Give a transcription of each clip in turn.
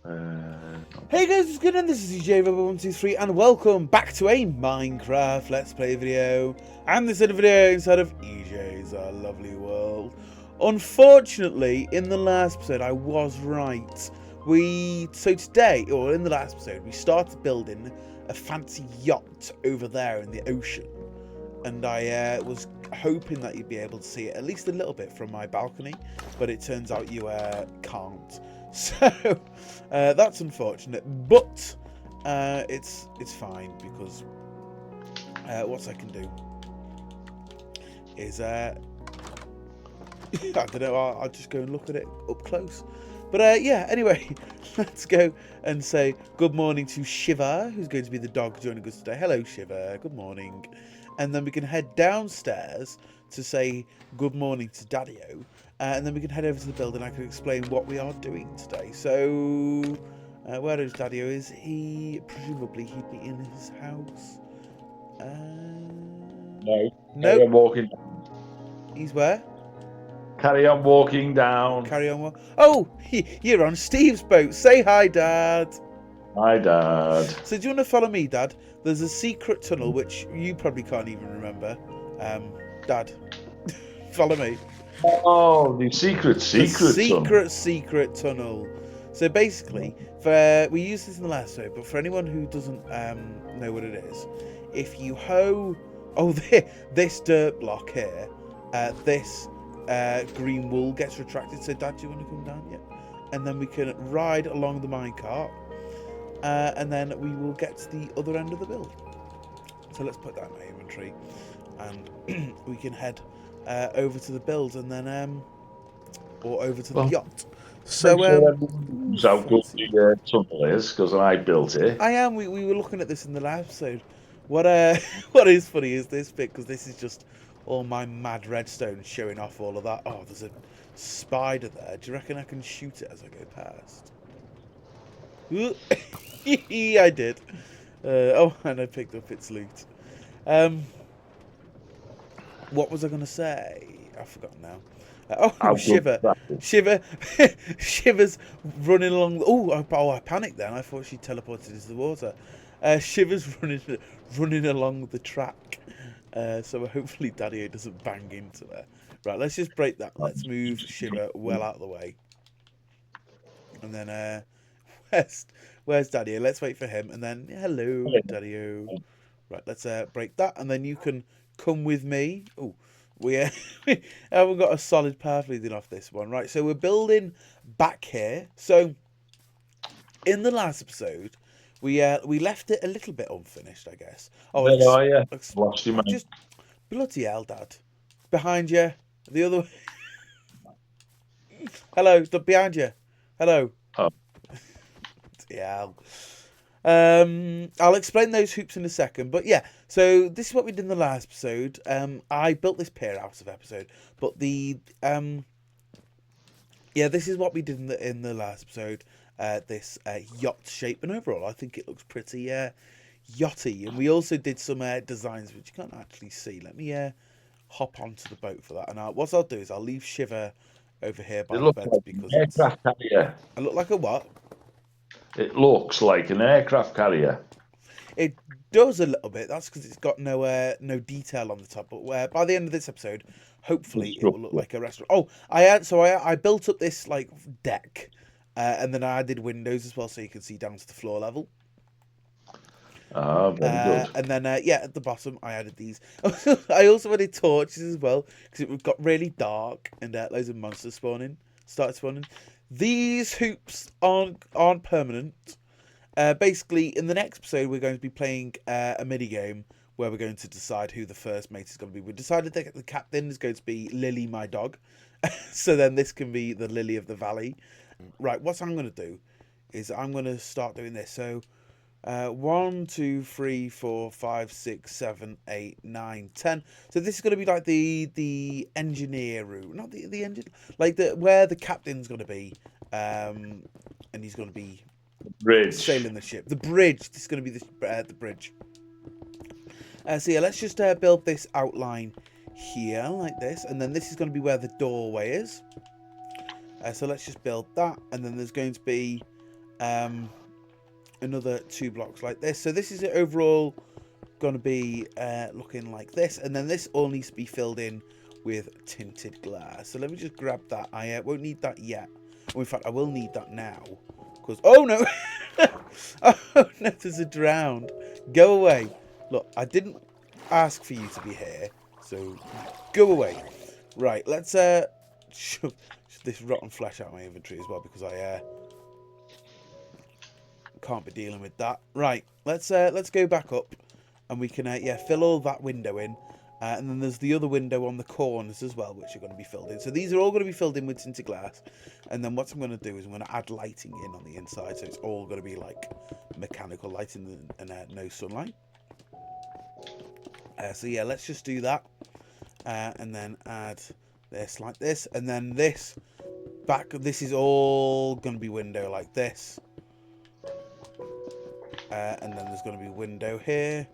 Hey guys, what's going on? This is EJ123 and welcome back to a Minecraft Let's Play video. And this is a video inside of EJ's lovely world. Unfortunately, in the last episode I was right. So today, or in the last episode, we started building a fancy yacht over there in the ocean. And I was hoping that you'd be able to see it at least a little bit from my balcony, but it turns out you can't. So that's unfortunate, but it's fine because what I can do is I don't know. I'll just go and look at it up close. But yeah, anyway, let's go and say good morning to Shiva, who's going to be the dog joining us today. Hello, Shiva. Good morning. And then we can head downstairs to say good morning to Daddy-O. And then we can head over to the building. I can explain what we are doing today. So, where is Daddy-O? Is he, presumably, he'd be in his house? No. No. Carry on walking. He's where? Carry on walking down. Carry on. Oh, you're on Steve's boat. Say hi, Dad. Hi, Dad. So do you want to follow me, Dad? There's a secret tunnel, which you probably can't even remember. Dad, follow me. Oh, the secret Secret tunnel. So basically, we used this in the last episode, but for anyone who doesn't know what it is, if you this dirt block here, this green wool gets retracted. So Dad, do you want to come down? Yeah. And then we can ride along the minecart. And then we will get to the other end of the build. So let's put that in my inventory, and we can head over to the build, and then or over to the yacht. So how good the tunnel is, because I built it. I am. We were looking at this in the last episode. What what is funny is this bit, because this is just all my mad redstone showing off all of that. Oh, there's a spider there. Do you reckon I can shoot it as I go past? I did. And I picked up its loot. What was I going to say? I've forgotten now. Shiver's running along. I panicked then. I thought she teleported into the water. Shiver's running along the track. So hopefully Daddy-O doesn't bang into her. Right, let's just break that. Let's move Shiver well out of the way. And then Where's Daddy-O? Let's wait for him. And then, hello, Daddy-O. Right, let's break that. And then you can come with me. Oh, we haven't got a solid path leading off this one. Right, so we're building back here. So, in the last episode, we left it a little bit unfinished, I guess. Oh, Lost you, man. Just bloody hell, Dad. Behind you. The other way. Hello, behind you. Hello. Oh. Yeah. I'll explain those hoops in a second, but yeah. So this is what we did in the last episode. I built this pier out of episode, but this is what we did in the last episode. This yacht shape, and overall, I think it looks pretty yachty. And we also did some designs which you can't actually see. Let me hop onto the boat for that. And what I'll do is I'll leave Shiver over here by the bed because aircraft carrier. I look like a what? It looks like an aircraft carrier. It does a little bit. That's because it's got no detail on the top. But by the end of this episode, hopefully it will look like a restaurant. Oh, I built up this like deck, and then I added windows as well, so you can see down to the floor level. Ah, very good. And then at the bottom I added these. I also added torches as well because it got really dark and loads of monsters started spawning. These hoops aren't permanent. Basically, in the next episode, we're going to be playing a mini game where we're going to decide who the first mate is going to be. We decided that the captain is going to be Lily, my dog. So then this can be the Lily of the Valley. Right, what I'm going to do is I'm going to start doing this. So 1, 2, 3, 4, 5, 6, 7, 8, 9, 10. So this is going to be like the engineer room, not the engine, like where the captain's going to be, and he's going to be sailing the ship. The bridge. This is going to be the bridge. So yeah, let's just build this outline here like this, and then this is going to be where the doorway is. So let's just build that, and then there's going to be another 2 blocks like this. So this is overall going to be looking like this, and then this all needs to be filled in with tinted glass. So let me just grab that. I won't need that yet. Well, in fact, I will need that now. Because, oh no! Oh no, there's a drowned. Go away. Look, I didn't ask for you to be here, so go away. Right, let's shove this rotten flesh out of my inventory as well, because I can't be dealing with that. Right, let's go back up, and we can yeah, fill all that window in. And then there's the other window on the corners as well, which are going to be filled in. So these are all going to be filled in with tinted glass. And then what I'm going to do is I'm going to add lighting in on the inside. So it's all going to be like mechanical lighting and no sunlight. So yeah, let's just do that. And then add this like this. And then this back, this is all going to be window like this. And then there's going to be window here.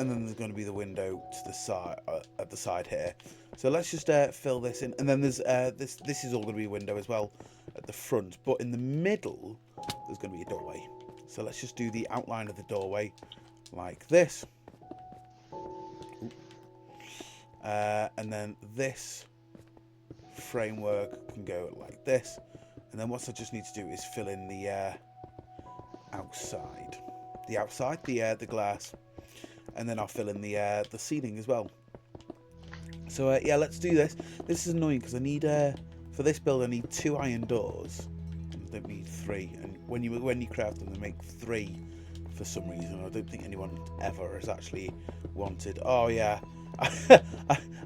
And then there's going to be the window to the side, at the side here. So let's just fill this in. And then there's this is all going to be a window as well at the front. But in the middle, there's going to be a doorway. So let's just do the outline of the doorway like this. And then this framework can go like this. And then what I just need to do is fill in the outside. The glass. And then I'll fill in the ceiling as well. So yeah, let's do this. This is annoying because I need for this build I need 2 iron doors. I don't need 3. And when you craft them, they make 3 for some reason. I don't think anyone ever has actually wanted. Oh yeah,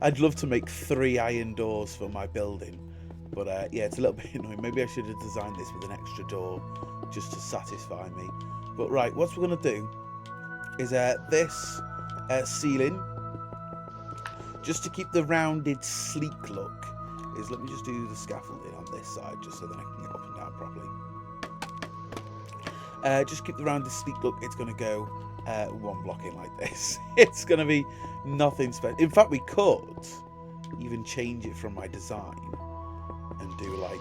I'd love to make 3 iron doors for my building, but yeah, it's a little bit annoying. Maybe I should have designed this with an extra door just to satisfy me. But right, what we're gonna do is this ceiling, just to keep the rounded sleek look, is let me just do the scaffolding on this side just so that I can get up and down properly. Just keep the rounded sleek look. It's going to go 1 block in like this. It's going to be nothing special. In fact, we could even change it from my design and do like,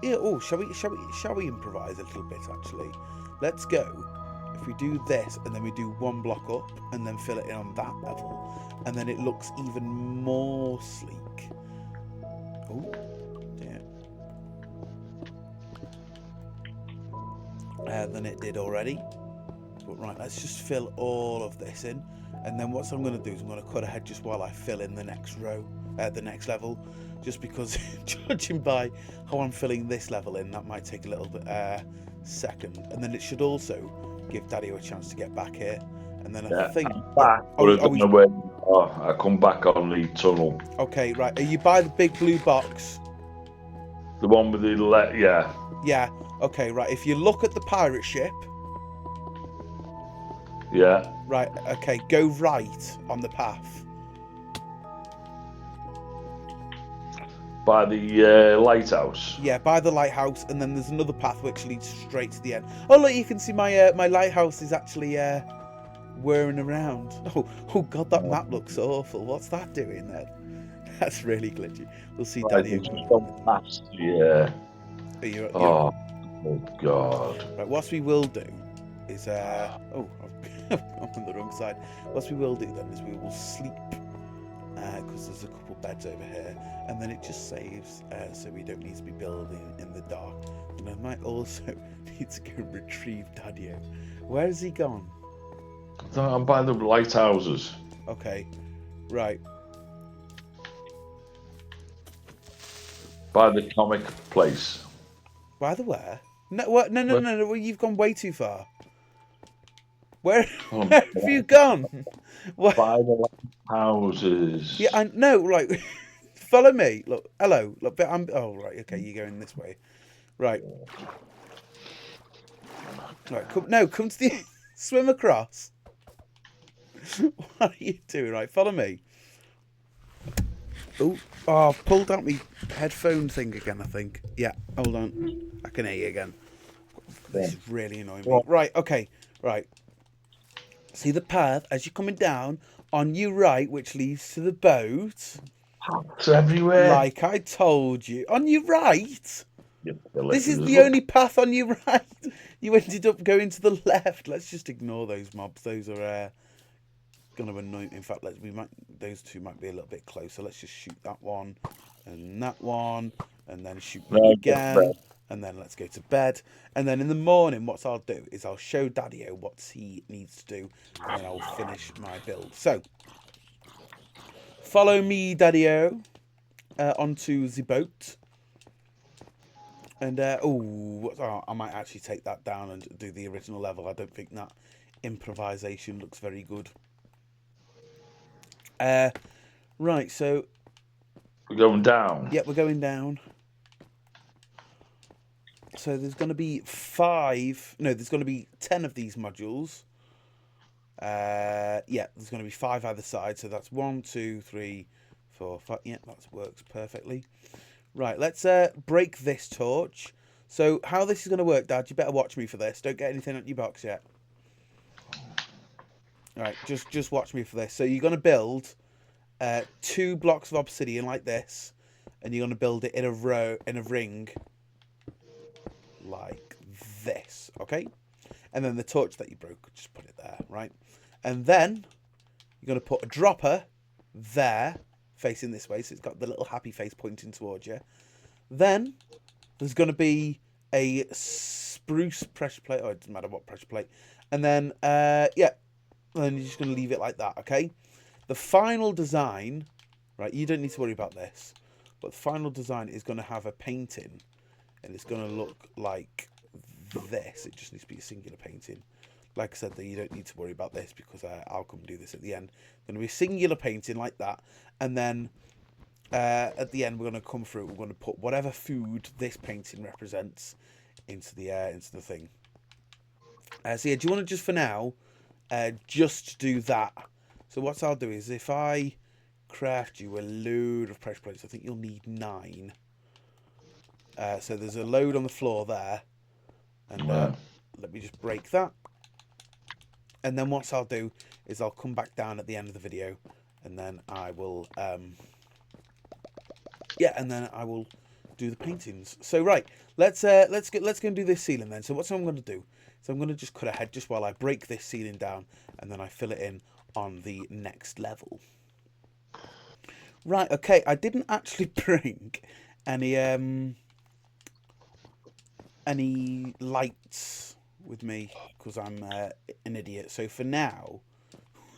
yeah, oh, shall we improvise a little bit actually? Let's go. If we do this and then we do 1 block up and then fill it in on that level, and then it looks even more sleek. Oh, yeah. Than it did already. But right, let's just fill all of this in, and then what I'm going to do is I'm going to cut ahead just while I fill in the next row, the next level, just because judging by how I'm filling this level in, that might take a little bit second, and then it should also give Daddy a chance to get back here, and then I think. I'm back, but I don't know where you are. I come back on the tunnel. Okay, right. Are you by the big blue box? The one with the yeah. Yeah. Okay, right. If you look at the pirate ship. Yeah. Right. Okay. Go right on the path. By the lighthouse. Yeah, by the lighthouse, and then there's another path which leads straight to the end. Oh look, you can see my my lighthouse is actually whirring around. Oh god, that map looks awful. What's that doing there? That's really glitchy. We'll see Daddy. Yeah. Oh god. Right, what we will do is oh, I'm on the wrong side. What we will do then is we will sleep. Because there's a couple beds over here, and then it just saves, so we don't need to be building in the dark. And I might also need to go retrieve Daddy. Where has he gone? I'm by the lighthouses. Okay, right. By the comic place. By the where? No, what? No. You've gone way too far. Where have you gone? What? By the houses. Yeah, I know. Right, follow me. Look, hello. Look, I'm. Oh, right. Okay, you're going this way. Right. Right. Come to the swim across. What are you doing? Right, follow me. Oh, I've pulled out my headphone thing again. I think. Yeah. Hold on. I can hear you again. This is really annoying me. Right. Okay. Right. See the path as you're coming down on your right, which leads to the boat. It's everywhere. Like I told you. On your right? This is the only path on your right. You ended up going to the left. Let's just ignore those mobs. Those are going to annoy. In fact, those two might be a little bit closer. Let's just shoot that one and that one, and then shoot them again. And then let's go to bed. And then in the morning, what I'll do is I'll show Daddy-O what he needs to do, and then I'll finish my build. So, follow me, Daddy-O, onto the boat. And, I might actually take that down and do the original level. I don't think that improvisation looks very good. Right, so... We're going down? Yep, we're going down. So there's going to be 10 of these modules. Yeah, there's going to be 5 either side. So that's 1, 2, 3, 4, 5. Yeah, that works perfectly. Right, let's break this torch. So how this is going to work, Dad, you better watch me for this. Don't get anything on your box yet. All right, just watch me for this. So you're going to build 2 blocks of obsidian like this, and you're going to build it in a ring like this, okay? And then the torch that you broke, just put it there, right? And then you're going to put a dropper there, facing this way, so it's got the little happy face pointing towards you. Then there's going to be a spruce pressure plate, or it doesn't matter what pressure plate. And then, then you're just going to leave it like that, okay? The final design, right, you don't need to worry about this, but the final design is going to have a painting, and it's going to look like this. It just needs to be a singular painting. Like I said, you don't need to worry about this because I'll come do this at the end. It's going to be a singular painting like that, and then at the end we're going to come through. We're going to put whatever food this painting represents into the thing. So yeah, do you want to just for now just do that? So what I'll do is if I craft you a load of pressure plates, I think you'll need 9. So there's a load on the floor there, and let me just break that. And then what I'll do is I'll come back down at the end of the video, and then I will, and then I will do the paintings. So right, let's go and do this ceiling then. So what I'm going to do is I'm going to just cut ahead just while I break this ceiling down, and then I fill it in on the next level. Right, okay, I didn't actually bring any lights with me because I'm an idiot. So for now,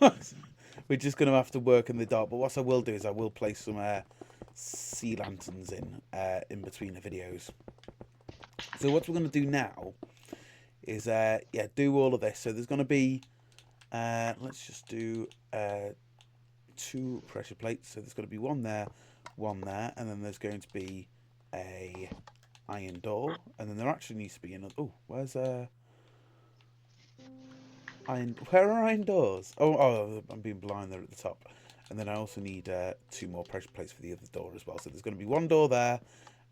we're just going to have to work in the dark. But what I will do is I will place some sea lanterns in between the videos. So what we're going to do now is do all of this. So there's going to be let's just do 2 pressure plates. So there's going to be one there, and then there's going to be a iron door, and then there actually needs to be another. Oh, where's iron? Where are iron doors? Oh, I'm being blind there at the top. And then I also need 2 more pressure plates for the other door as well. So there's going to be 1 door there,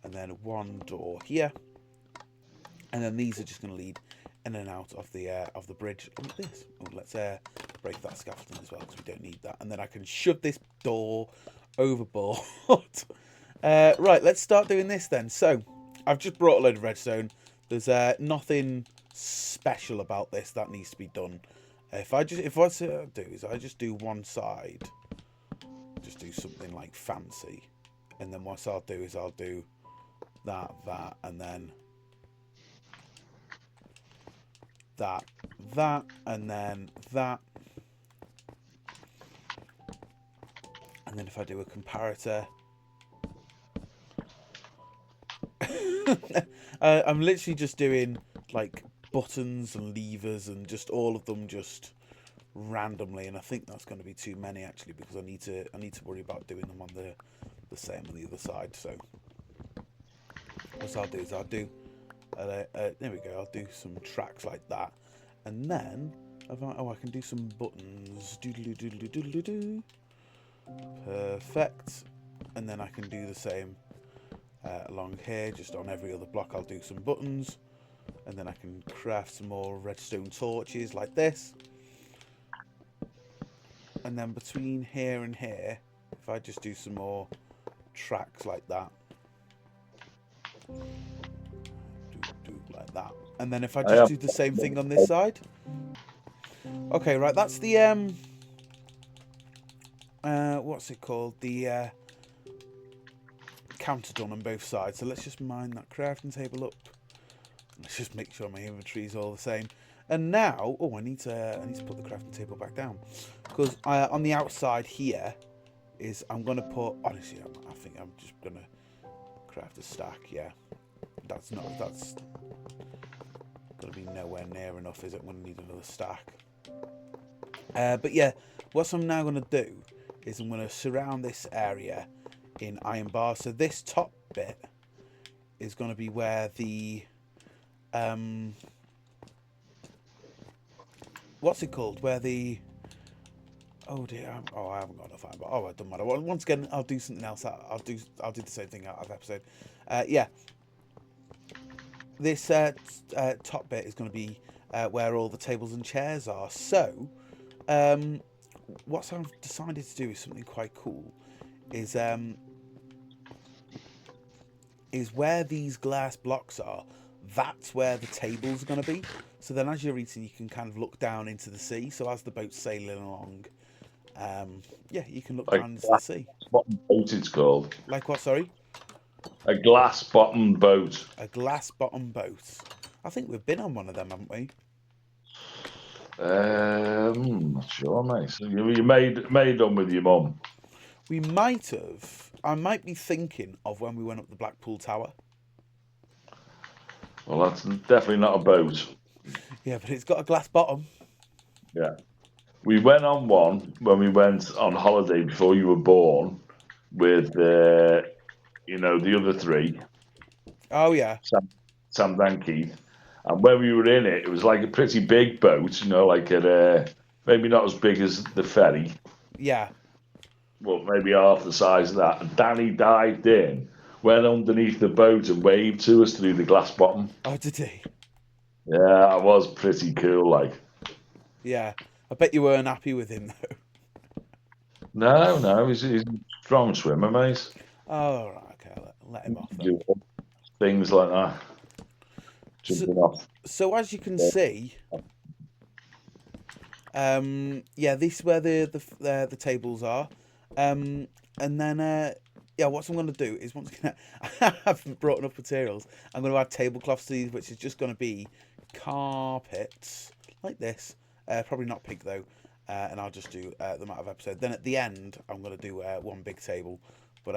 and then 1 door here, and then these are just going to lead in and out of the bridge like this. Oh, let's break that scaffolding as well because we don't need that. And then I can shove this door overboard. Right, let's start doing this then. So I've just brought a load of redstone. There's nothing special about this that needs to be done. If I do is I just do one side, just do something like fancy, and then what I'll do is I'll do that, and then that, and then that, and then if I do a comparator. I'm literally just doing like buttons and levers and just all of them just randomly, and I think that's going to be too many actually because I need to worry about doing them on the same on the other side. So what I'll do is I'll do there we go. I'll do some tracks like that, and then I can do some buttons. Doodle-doo. Perfect, and then I can do the same. Along here, just on every other block I'll do some buttons, and then I can craft some more redstone torches like this, and then between here and here if I just do some more tracks like that, that. And then if I I just have. do the same thing on this side. Okay, right, that's the what's it called? The counter done on both sides. So let's just mine that crafting table up. Let's just make sure my inventory is all the same. And now, oh, I need to put the crafting table back down, because on the outside here is I'm gonna put. Honestly, I think I'm just gonna craft a stack. Yeah, that's gonna be nowhere near enough, is it? I'm gonna need another stack. But yeah, what I'm now gonna do is I'm gonna surround this area in iron bars. So this top bit is gonna be where the what's it called? Where the oh dear, I haven't got enough iron bar. Oh, it doesn't matter. Well, once again, I'll do something else. I'll do the same thing out of episode. Yeah, this top bit is going to be where all the tables and chairs are. So, what I've decided to do is something quite cool. Is where these glass blocks are. That's where the tables are going to be. So then, as you're eating, you can kind of look down into the sea. So as the boat's sailing along, yeah, you can look Like down into the sea. bottom boat, it's called. Like what? Sorry, A glass bottom boat. a glass bottom boat. I think we've been on one of them, haven't we? Not sure, mate. So you made them with your mum. We might have. I might be thinking of when we went up the Blackpool Tower. Well, that's definitely not a boat. Yeah, but it's got a glass bottom. Yeah. We went on one when we went on holiday before you were born with, the other three, Oh yeah, Sam and Keith. And when we were in it, it was like a pretty big boat, like maybe not as big as the ferry, yeah. but maybe half the size of that. And Danny dived in, went underneath the boat and waved to us through the glass bottom. Oh, did he? Yeah, it was pretty cool, like. Yeah. I bet you weren't happy with him though. No, he's a strong swimmer, mate. Oh, right, okay. Let him off then. Do things like that. So, Jumping off. so as you can see, yeah, this is where the tables are, and then yeah, what I'm going to do is once again, I haven't brought enough materials. I'm going to add tablecloths to these, which is just going to be carpets like this. Probably not pig though, and I'll just do them out of episode. Then at the end, I'm going to do one big table, but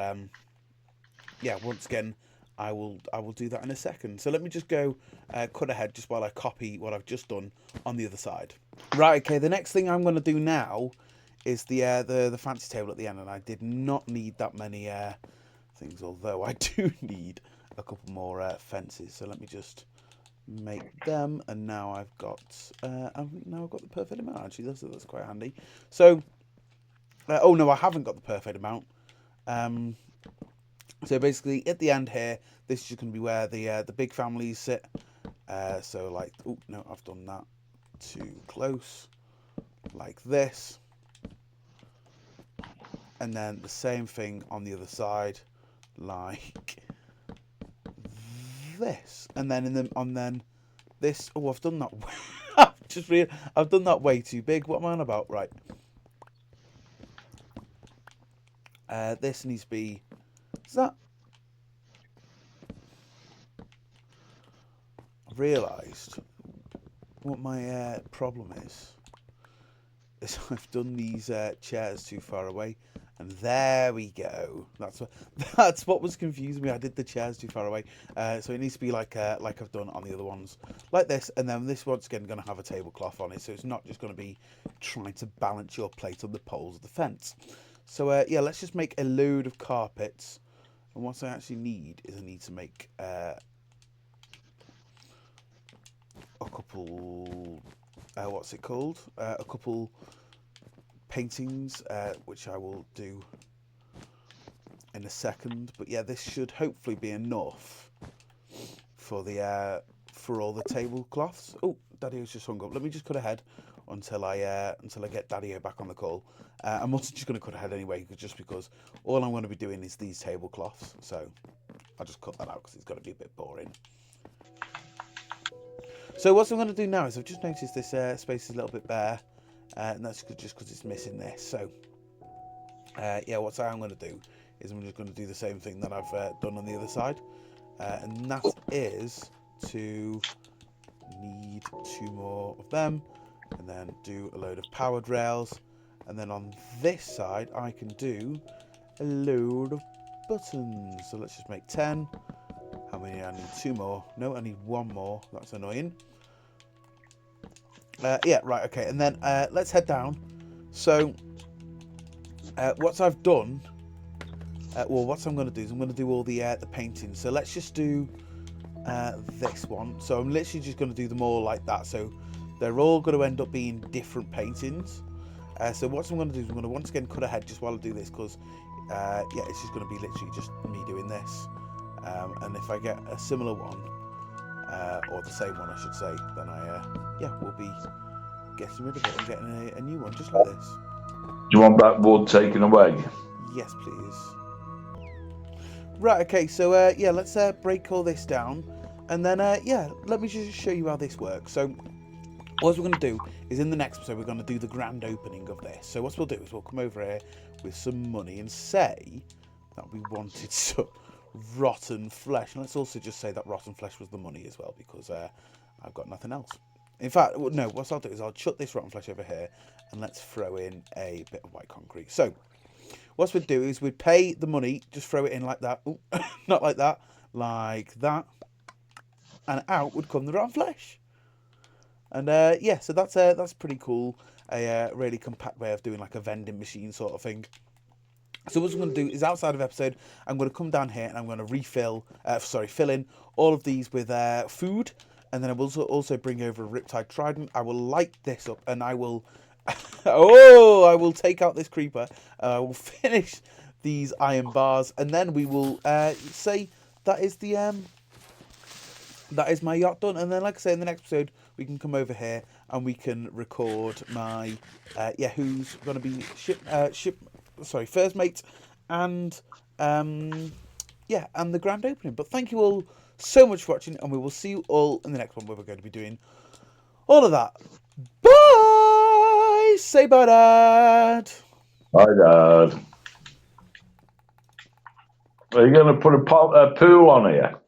yeah, once again, I will do that in a second. So let me just go cut ahead just while I copy what I've just done on the other side. Right, okay, the next thing I'm going to do now is the fancy table at the end, and I did not need that many things, although I do need a couple more fences. So let me just make them, and now I've got the perfect amount. Actually, that's quite handy. So, oh no, I haven't got the perfect amount. So basically, at the end here, this is just going to be where the big families sit. So like, oh no, I've done that too close, like this, and then the same thing on the other side, like this, and then this. Oh, I've done that. I've done that way too big. What am I on about? Right. This needs to be. Is that? I realised what my problem is I've done these chairs too far away, and there we go. That's what was confusing me. I did the chairs too far away, so it needs to be like I've done on the other ones, like this. And then this once again going to have a tablecloth on it, so it's not just going to be trying to balance your plate on the poles of the fence. So yeah, let's just make a load of carpets. And what I actually need is I need to make a couple. What's it called? A couple paintings, which I will do in a second. But yeah, this should hopefully be enough for the for all the tablecloths. Oh, Daddy-O's just hung up. Let me just cut ahead until I get Daddy-O back on the call. I'm also just going to cut ahead anyway, just because all I'm going to be doing is these tablecloths. So I'll just cut that out because it's got to be a bit boring. So what I'm going to do now is I've just noticed this space is a little bit bare, and that's just because it's missing this. So yeah, what I'm going to do is I'm just going to do the same thing that I've done on the other side, and that is to need 2 more of them, and then do a load of powered rails, and then on this side I can do a load of buttons. So let's just make 10. How many? I need 2 more. No, I need 1 more. That's annoying. Yeah, right, okay. And then let's head down. So what I've done, well, what I'm going to do is I'm going to do all the painting. So let's just do this one. So I'm literally just going to do them all like that. So they're all going to end up being different paintings. So what I'm going to do is I'm going to once again cut ahead just while I do this, because yeah, it's just going to be literally just me doing this. And if I get a similar one, or the same one I should say, then yeah, we'll be getting rid of it and getting a new one just like this. Do you want that wood taken away? Yes, please. Right, okay, so yeah, let's break all this down, and then yeah, let me just show you how this works. So what we're going to do is in the next episode we're going to do the grand opening of this. So what we'll do is we'll come over here with some money and say that we wanted some rotten flesh, and let's also just say that rotten flesh was the money as well, because I've got nothing else. In fact, no, what I'll do is I'll chuck this rotten flesh over here, and let's throw in a bit of white concrete. So what we'd do is we'd pay the money, just throw it in like that. Ooh, not like that, like that, and out would come the rotten flesh. And yeah, so that's pretty cool. A really compact way of doing like a vending machine sort of thing. So what I'm going to do is outside of episode, I'm going to come down here and I'm going to fill in all of these with food, and then I will also bring over a Riptide Trident. I will light this up, and I will, oh, I will take out this creeper. I will finish these iron bars, and then we will say that is the that is my yacht done. And then, like I say, in the next episode, we can come over here and we can record my yeah, who's going to be first mate, and yeah, and the grand opening. But thank you all so much for watching, and we will see you all in the next one where we're going to be doing all of that. Bye. Say bye, Dad. Bye, Dad. Are you going to put a pool on here?